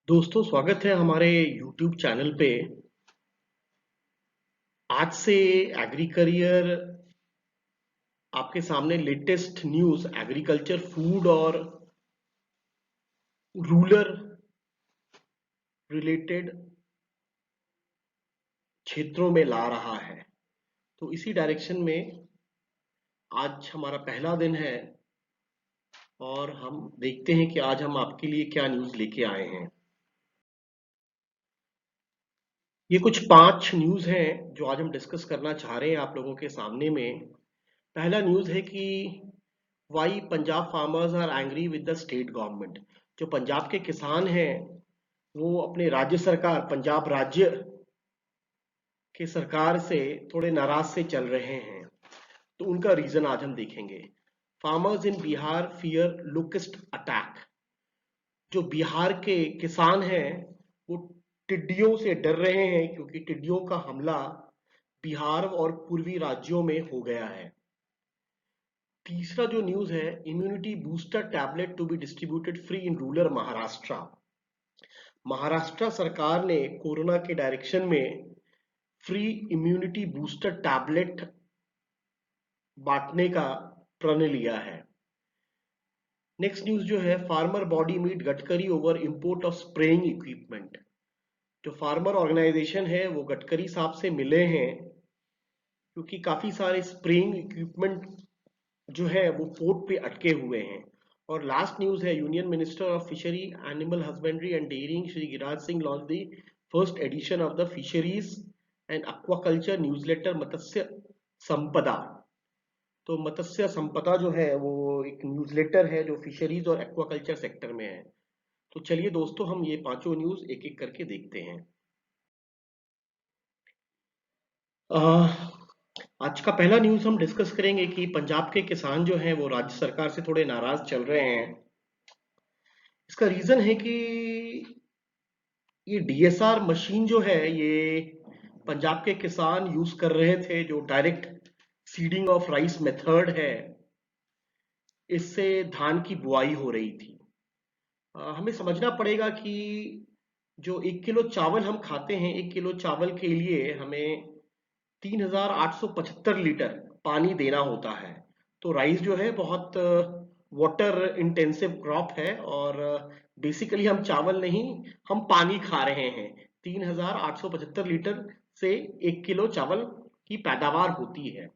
दोस्तों स्वागत है हमारे YouTube चैनल पे। आज से एग्री करियर आपके सामने लेटेस्ट न्यूज़ एग्रीकल्चर, फूड और रूरल रिलेटेड क्षेत्रों में ला रहा है। तो इसी डायरेक्शन में आज हमारा पहला दिन है और हम देखते हैं कि आज हम आपके लिए क्या न्यूज़ लेके आए हैं। ये कुछ 5 न्यूज़ हैं जो आज हम डिस्कस करना चाह रहे हैं आप लोगों के सामने में। पहला न्यूज़ है कि why Punjab farmers are angry with the state government. जो पंजाब के किसान हैं वो अपने राज्य सरकार, पंजाब राज्य के सरकार से थोड़े नाराज से चल रहे हैं। तो उनका रीजन आज हम देखेंगे। Farmers in Bihar fear locust attack. जो बिहार के किसान हैं वो टिड्डियों से डर रहे हैं क्योंकि टिड्डियों का हमला बिहार और पूर्वी राज्यों में हो गया है। तीसरा जो न्यूज है, immunity booster tablet to be distributed free in rural Maharashtra. Maharashtra सरकार ने कोरोना के डायरेक्शन में फ्री इम्यूनिटी बूस्टर टैबलेट बांटने का प्रण लिया है। नेक्स्ट न्यूज जो है, farmer body meet Gadkari over import of spraying equipment. जो फार्मर ऑर्गेनाइजेशन है वो गडकरी साहब से मिले हैं क्योंकि काफी सारे स्प्रेइंग इक्विपमेंट जो है वो पोर्ट पे अटके हुए हैं। और लास्ट न्यूज है, union minister of fishery, animal husbandry and dairying Shri Giriraj Singh launch the first edition of the fisheries and aquaculture newsletter Matsya Sampada. तो मत्स्य संपदा जो है वो एक न्यूज़लेटर है जो फिशरीज और एक्वाकल्चर सेक्टर में है। तो चलिए दोस्तों, हम ये पांचों न्यूज एक एक करके देखते हैं। आज का पहला न्यूज हम डिस्कस करेंगे कि पंजाब के किसान जो हैं वो राज्य सरकार से थोड़े नाराज चल रहे हैं। इसका रीजन है कि ये डीएसआर मशीन जो है ये पंजाब के किसान यूज कर रहे थे, जो direct seeding of rice method है, इससे धान की बुआई हो रही थी। हमें समझना पड़ेगा कि जो 1 किलो चावल हम खाते हैं, 1 किलो चावल के लिए हमें 3875 लीटर पानी देना होता है। तो राइस जो है बहुत वाटर इंटेंसिव क्रॉप है और बेसिकली हम चावल नहीं, हम पानी खा रहे हैं। 3875 लीटर से 1 किलो चावल की पैदावार होती है।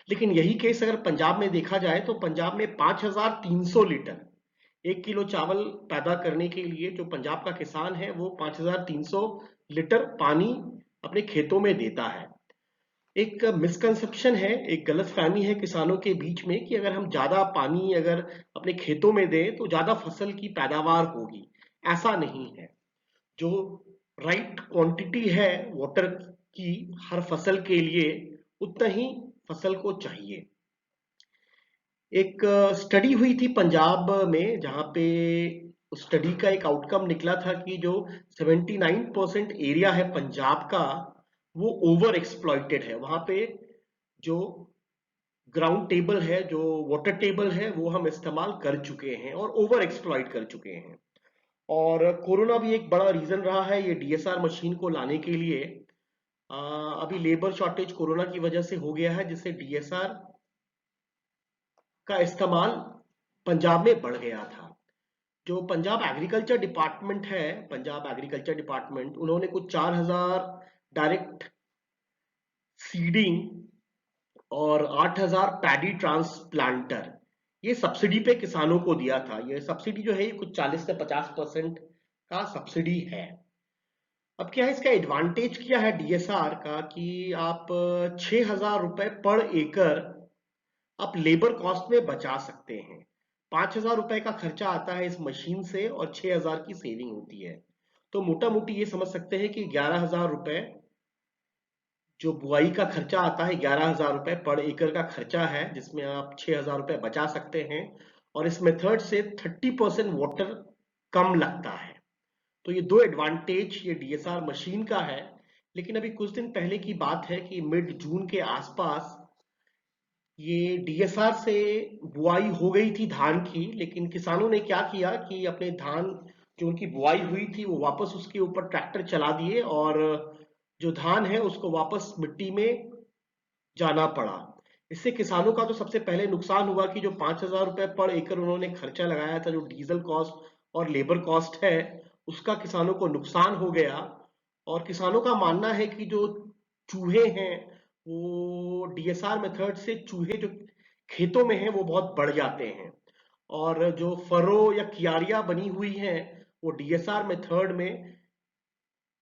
लेकिन यही केस अगर पंजाब में देखा जाए तो पंजाब में 5300 लीटर 1 किलो चावल पैदा करने के लिए जो पंजाब का किसान है वो 5300 लीटर पानी अपने खेतों में देता है। एक मिसकंसेप्शन है, एक गलतफहमी है किसानों के बीच में कि अगर हम ज्यादा पानी अगर अपने खेतों में दें तो ज्यादा फसल की पैदावार होगी। ऐसा नहीं है। जो राइट क्वांटिटी है वाटर की हर फसल के लिए, उतना ही फसल को चाहिए। एक स्टडी हुई थी पंजाब में जहां पे स्टडी का एक आउटकम निकला था कि जो 79% एरिया है पंजाब का वो ओवर एक्सप्लॉइटेड है। वहां पे जो ग्राउंड टेबल है, जो वाटर टेबल है, वो हम इस्तेमाल कर चुके हैं और ओवर एक्सप्लॉइट कर चुके हैं। और कोरोना भी एक बड़ा रीजन रहा है ये डीएसआर मशीन को लाने के लिए। अभी लेबर शॉर्टेज कोरोना की वजह से हो गया है जिससे डीएसआर का इस्तेमाल पंजाब में बढ़ गया था। जो पंजाब एग्रीकल्चर डिपार्टमेंट है, पंजाब एग्रीकल्चर डिपार्टमेंट, उन्होंने कुछ 4000 डायरेक्ट सीडिंग और 8000 पैडी ट्रांसप्लांटर ये सब्सिडी पे किसानों को दिया था। ये सब्सिडी जो है ये कुछ 40 से 50% का सब्सिडी है। अब क्या है, इसका एडवांटेज क्या है डीएसआर का कि आप 6000 रुपए पर एकड़ आप लेबर कॉस्ट में बचा सकते हैं। 5000 रुपए का खर्चा आता है इस मशीन से और 6000 की सेविंग होती है। तो मोटा मोटी ये समझ सकते हैं कि 11000 रुपए जो बुआई का खर्चा आता है, 11000 रुपए पर एकड़ का खर्चा है जिसमें आप 6000 रुपए बचा सकते हैं। और इस मेथड से 30% वाटर कम लगता है। तो ये दो एडवांटेज ये डीएसआर मशीन का है। लेकिन अभी कुछ दिन पहले की बात है कि मिड जून के आसपास ये डीएसआर से बुआई हो गई थी धान की, लेकिन किसानों ने क्या किया कि अपने धान जो उनकी बुआई हुई थी वो वापस उसके ऊपर ट्रैक्टर चला दिए और जो धान है उसको वापस मिट्टी में जाना पड़ा। इससे किसानों का तो सबसे पहले नुकसान हुआ कि जो 5,000 रुपए पर एकड़ उन्होंने खर्चा लगाया था, जो डीजल कॉस्ट और लेबर कॉस्ट है, उसका किसानों को नुकसान हो गया। और किसानों का मानना है कि जो चूहे हैं वो डीएसआर मेथड से चूहे जो खेतों में हैं वो बहुत बढ़ जाते हैं, और जो फरो या कियारियां बनी हुई हैं वो डीएसआर मेथड में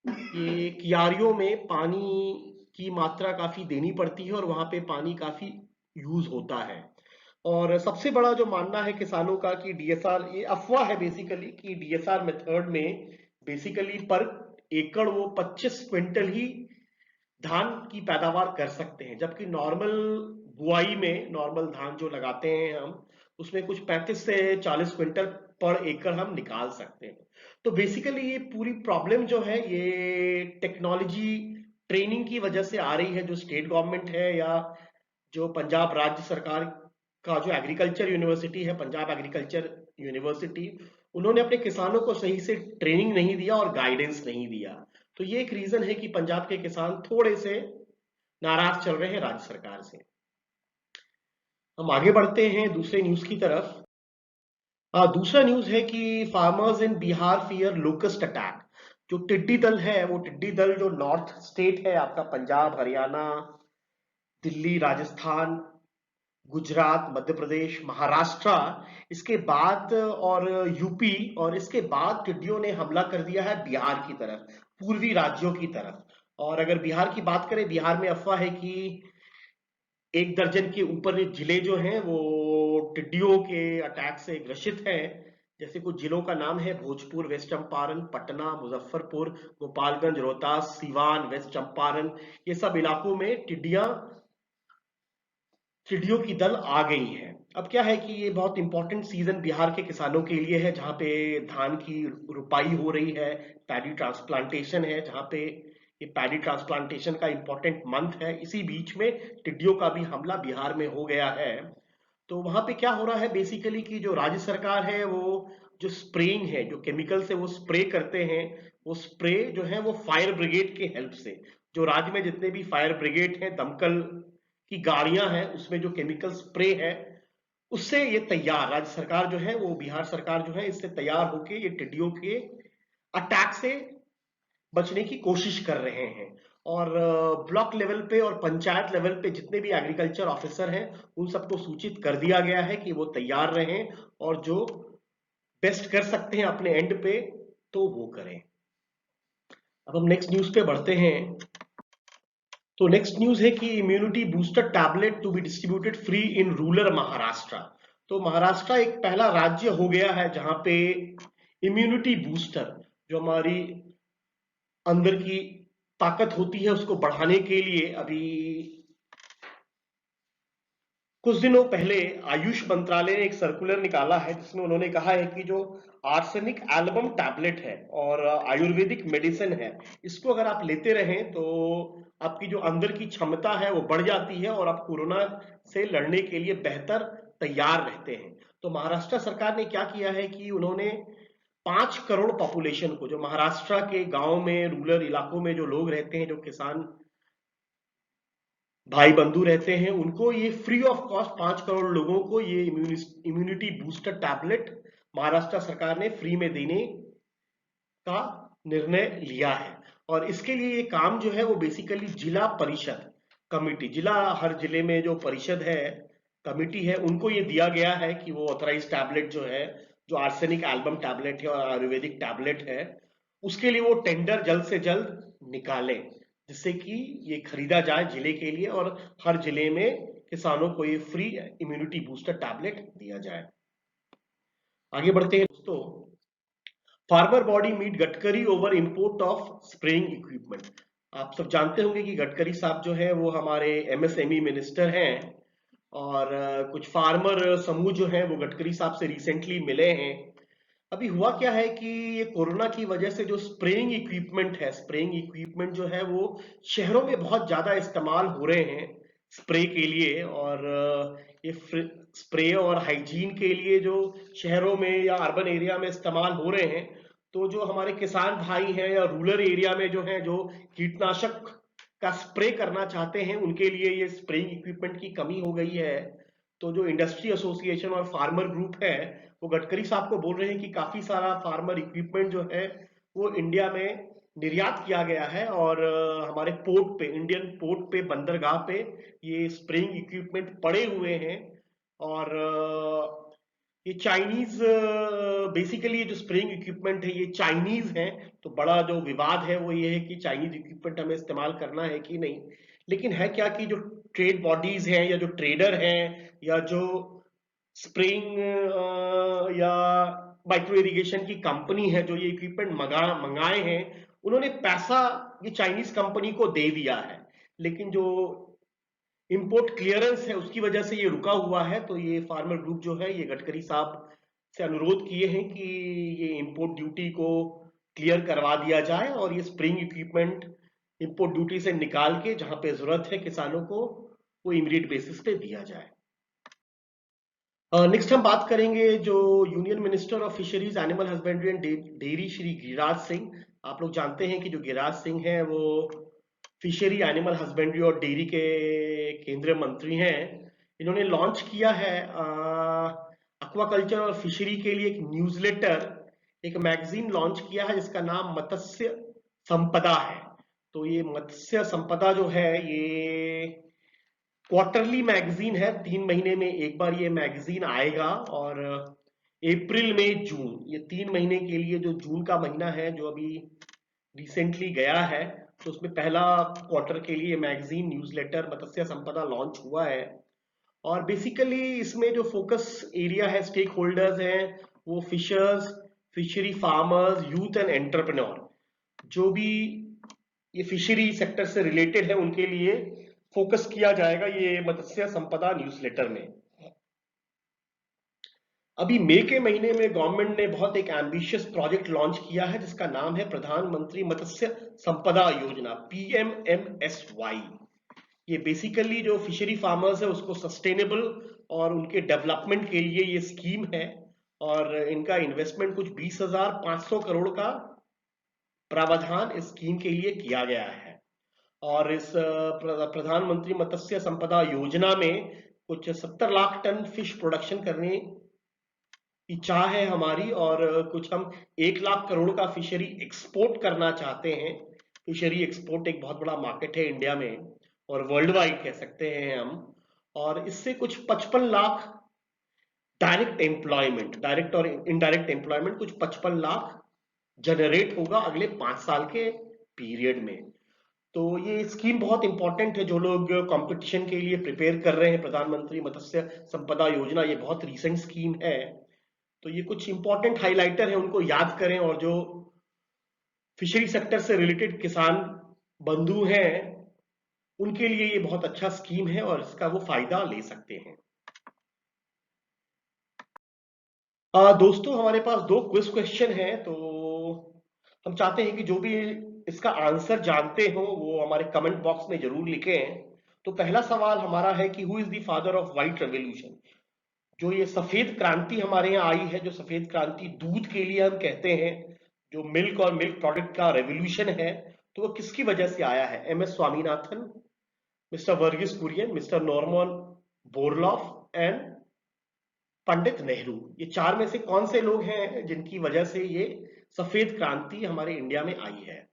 ये कियारियों में पानी की मात्रा काफी देनी पड़ती है और वहां पे पानी काफी यूज होता है। और सबसे बड़ा जो मानना है किसानों का कि डीएसआर, ये अफवाह है बेसिकली, कि डीएसआर मेथड में बेसिकली पर एकड़ वो 25 क्विंटल ही धान की पैदावार कर सकते हैं, जबकि नॉर्मल बुआई में नॉर्मल धान जो लगाते हैं हम, उसमें कुछ 35 से 40 क्विंटल पर एकड़ हम निकाल सकते हैं। तो बेसिकली ये पूरी प्रॉब्लम जो है ये टेक्नोलॉजी ट्रेनिंग की वजह से आ रही है। जो स्टेट गवर्नमेंट है या जो पंजाब राज्य सरकार का जो एग्रीकल्चर यूनिवर्सिटी है, पंजाब एग्रीकल्चर यूनिवर्सिटी, उन्होंने अपने किसानों को सही से ट्रेनिंग नहीं दिया और गाइडेंस नहीं दिया। तो ये एक रीजन है कि पंजाब के किसान थोड़े से नाराज चल रहे हैं राज्य सरकार से। हम आगे बढ़ते हैं दूसरे न्यूज की तरफ। दूसरा न्यूज है कि farmers in Bihar fear locust attack. जो टिड्डी दल है, वो टिड्डी दल जो नॉर्थ स्टेट है आपका, पंजाब, हरियाणा, दिल्ली, राजस्थान, गुजरात, मध्य प्रदेश, महाराष्ट्र, इसके बाद और यूपी, और इसके बाद टिड्डियों ने हमला कर दिया है बिहार की तरफ, पूर्वी राज्यों की तरफ। और अगर बिहार की बात करें, बिहार में अफवाह है कि 1 दर्जन के ऊपर जिले जो हैं वो टिड्डियों के अटैक से ग्रसित हैं। जैसे कुछ जिलों का नाम है भोजपुर, वेस्ट चंपारण, पटना, मुजफ्फरपुर, गोपालगंज, रोहतास, सीवान, वेस्ट चंपारण, ये सब इलाकों में टिड्डियों की दल आ गई है। अब क्या है कि ये बहुत इंपॉर्टेंट सीजन बिहार के किसानों के लिए है, जहाँ पे धान की रुपाई हो रही है, पैडी ट्रांसप्लांटेशन है, जहाँ पे ये पैडी ट्रांसप्लांटेशन का इंपॉर्टेंट मंथ है। इसी बीच में टिड्डियों का भी हमला बिहार में हो गया है। तो वहां पे क्या हो रहा है बेसिकली कि जो राज्य सरकार है वो जो स्प्रेइंग है, जो केमिकल से वो स्प्रे करते हैं, वो स्प्रे जो है वो फायर ब्रिगेड के हेल्प से, जो राज्य में जितने भी फायर ब्रिगेड हैं, दमकल की गाड़ियां हैं, उसमें जो केमिकल स्प्रे है उससे ये तैयार राज्य सरकार जो है, वो बिहार सरकार जो है, इससे तैयार होके ये टिड्डियों के अटैक से बचने की कोशिश कर रहे हैं। और ब्लॉक लेवल पे और पंचायत लेवल पे जितने भी एग्रीकल्चर ऑफिसर हैं उन सबको सूचित कर दिया गया है कि वो तैयार रहें और जो बेस्ट कर सकते हैं अपने एंड पे तो वो करें। अब हम नेक्स्ट न्यूज पे बढ़ते हैं। तो नेक्स्ट न्यूज है कि immunity booster tablet to be distributed free in rural Maharashtra. तो महाराष्ट्र एक पहला राज्य हो गया है जहां पे इम्यूनिटी बूस्टर, जो हमारी अंदर की ताकत होती है उसको बढ़ाने के लिए, अभी कुछ दिनों पहले आयुष मंत्रालय ने एक सर्कुलर निकाला है जिसमें उन्होंने कहा है कि जो आर्सेनिक एल्बम टैबलेट है और आयुर्वेदिक मेडिसिन है, इसको अगर आप लेते रहें तो आपकी जो अंदर की क्षमता है वो बढ़ जाती है और आप कोरोना से लड़ने के लिए बेहतर तैयार रहते हैं। तो महाराष्ट्र सरकार ने क्या किया है कि उन्होंने 5 करोड़ पॉपुलेशन को, जो महाराष्ट्र के गांव में, रूरल इलाकों में जो लोग रहते हैं, जो किसान भाई बंधु रहते हैं, उनको ये फ्री ऑफ कॉस्ट 5 करोड़ लोगों को ये इम्यूनिटी बूस्टर टैबलेट महाराष्ट्र सरकार ने फ्री में देने का निर्णय लिया है। और इसके लिए ये काम जो है वो बेसिकली जिला परिषद कमिटी, हर जिले में जो परिषद है, कमिटी है, उनको ये दिया गया है कि वो ऑथराइज टैबलेट जो है, जो आर्सेनिक एल्बम टैबलेट है और आयुर्वेदिक टैबलेट है, उसके लिए वो टेंडर जल्द से जल्द निकालें, जिससे कि ये खरीदा जाए जिले के लिए और हर जिले में किसानों को ये फ्री इम्यूनिटी बूस्टर टैबलेट दिया जाए। आगे बढ़ते हैं दोस्तों। Farmer body meet Gadkari over import of spraying equipment. आप सब जानते होंगे कि गडकरी साहब जो है वो हमारे एमएसएमई मिनिस्टर हैं, और कुछ फार्मर समूह जो हैं वो गडकरी साहब से रिसेंटली मिले हैं। अभी हुआ क्या है कि ये कोरोना की वजह से जो स्प्रेइंग इक्विपमेंट है, स्प्रेइंग इक्विपमेंट जो है वो शहरों में बहुत ज्यादा इस्तेमाल हो रहे हैं स्प्रे के लिए, और ये स्प्रे और हाइजीन के लिए जो शहरों में या अर्बन एरिया में इस्तेमाल हो रहे हैं, तो जो हमारे किसान भाई हैं या रूरल एरिया में जो है जो कीटनाशक का स्प्रे करना चाहते हैं उनके लिए ये स्प्रेइंग इक्विपमेंट की कमी हो गई है। तो जो इंडस्ट्री एसोसिएशन और फार्मर ग्रुप है वो गडकरी साहब को बोल रहे हैं कि काफी सारा फार्मर इक्विपमेंट जो है वो इंडिया में निर्यात किया गया है और हमारे पोर्ट पे, इंडियन पोर्ट पे, बंदरगाह पे ये स्प्रेइंग इक्विपमेंट पड़े हुए हैं। और ये चाइनीज, बेसिकली ये जो स्प्रेइंग इक्विपमेंट है ये चाइनीज है। तो बड़ा जो विवाद है वो ये है कि चाइनीज इक्विपमेंट हमें इस्तेमाल करना है कि नहीं। लेकिन है क्या कि जो ट्रेड बॉडीज हैं या जो ट्रेडर हैं या जो स्प्रेइंग या माइक्रो इरिगेशन की कंपनी है जो ये इक्विपमेंट मंगाए हैं, उन्होंने पैसा ये चाइनीज कंपनी को दे दिया है। लेकिन जो इंपोर्ट क्लियरेंस है उसकी वजह से ये रुका हुआ है। तो ये फार्मर ग्रुप जो है ये गडकरी साहब से अनुरोध किए हैं कि ये इंपोर्ट ड्यूटी को क्लियर करवा दिया जाए और ये स्प्रिंग इक्विपमेंट इंपोर्ट ड्यूटी से निकाल के जहां पे जरूरत है किसानों को वो इमीडिएट बेसिस पे दिया जाए। नेक्स्ट हम बात करेंगे जो union minister of fisheries, animal husbandry and dairy Shri Giriraj Singh. आप लोग जानते हैं कि जो गिरिराज सिंह हैं वो फिशरी, एनिमल हस्बेंड्री और डेयरी के केंद्रीय मंत्री हैं। इन्होंने लॉन्च किया है एक्वाकल्चर और फिशरी के लिए एक न्यूज़लेटर, एक मैगजीन लॉन्च किया है जिसका नाम मत्स्य संपदा है। तो ये मत्स्य संपदा जो है ये क्वार्टरली मैगजीन है, 3 महीने में एक बार ये मैगजीन आएगा। और अप्रैल, मई, जून, ये 3 महीने के लिए, जो जून का महीना है जो अभी रिसेंटली गया है, तो उसमें पहला क्वार्टर के लिए मैगजीन न्यूज़लेटर मत्स्य संपदा लॉन्च हुआ है। और बेसिकली इसमें जो फोकस एरिया है, स्टेक होल्डर्स हैं, वो fishers, fishery farmers, youth and entrepreneur, जो भी ये फिशरी सेक्टर से रिलेटेड है उनके लिए फोकस किया जाएगा ये मत्स्य संपदा न्यूज़लेटर में। अभी मई के महीने में गवर्नमेंट ने बहुत एक एम्बिशियस प्रोजेक्ट लॉन्च किया है जिसका नाम है प्रधानमंत्री मत्स्य संपदा योजना, PMMSY। ये बेसिकली जो फिशरी फार्मर्स है उसको सस्टेनेबल और उनके डेवलपमेंट के लिए ये स्कीम है। और इनका इन्वेस्टमेंट कुछ 20,500 करोड़ का प्रावधान इस स्कीम के लिए किया गया है। और इस प्रधानमंत्री मत्स्य संपदा योजना में कुछ 70 लाख टन फिश प्रोडक्शन करने की चाह है हमारी। और कुछ हम 1 लाख करोड़ का फिशरी एक्सपोर्ट करना चाहते हैं। फिशरी एक्सपोर्ट एक बहुत बड़ा मार्केट है इंडिया में और वर्ल्ड वाइड कह सकते हैं हम। और इससे कुछ 55 लाख डायरेक्ट एम्प्लॉयमेंट, डायरेक्ट और इनडायरेक्ट एम्प्लॉयमेंट, कुछ 55 लाख जनरेट होगा अगले 5 साल के पीरियड में। तो ये स्कीम बहुत इंपॉर्टेंट है। जो लोग कंपटीशन के लिए प्रिपेयर कर रहे हैं, प्रधानमंत्री मत्स्य संपदा योजना ये बहुत रीसेंट स्कीम है। तो ये कुछ इंपॉर्टेंट हाइलाइटर है, उनको याद करें। और जो फिशरी सेक्टर से रिलेटेड किसान बंधु हैं उनके लिए ये बहुत अच्छा स्कीम है और इसका वो फायदा ले सकते हैं। दोस्तों हमारे पास 2 क्विज क्वेश्चन हैं। तो हम चाहते हैं कि जो भी इसका आंसर जानते हो वो हमारे कमेंट बॉक्स में जरूर लिखें। तो पहला सवाल हमारा है कि who is the father of white revolution? जो ये सफेद क्रांति हमारे यहाँ आई है, जो सफेद क्रांति दूध के लिए हम कहते हैं, जो मिल्क और मिल्क प्रोडक्ट का रेवोल्यूशन है, तो वो किसकी वजह से आया है? MS Swaminathan, mister Verghese Kurian, mister Norman Borlaug and Pandit Nehru. ये 4 में से कौन से लोग हैं जिनकी वजह से ये सफेद क्रांति हमारे इंडिया में आई है?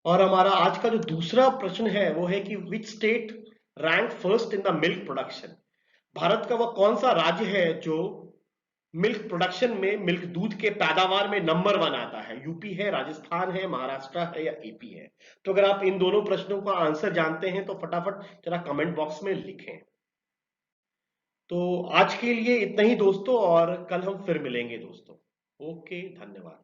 और हमारा आज का जो दूसरा प्रश्न है वो है कि which state rank first in the milk production? Bharat का वह कौन सा राज्य है जो मिल्क प्रोडक्शन में, मिल्क दूध के पैदावार में नंबर 1 आता है? यूपी है, राजस्थान है, महाराष्ट्र है या AP है? तो अगर आप इन दोनों प्रश्नों का आंसर जानते हैं तो फटाफट जरा कमेंट बॉक्स में लिखें। तो आज के लिए इतना ही दोस्तों, और कल हम फिर मिलेंगे दोस्तों। ओके, धन्यवाद।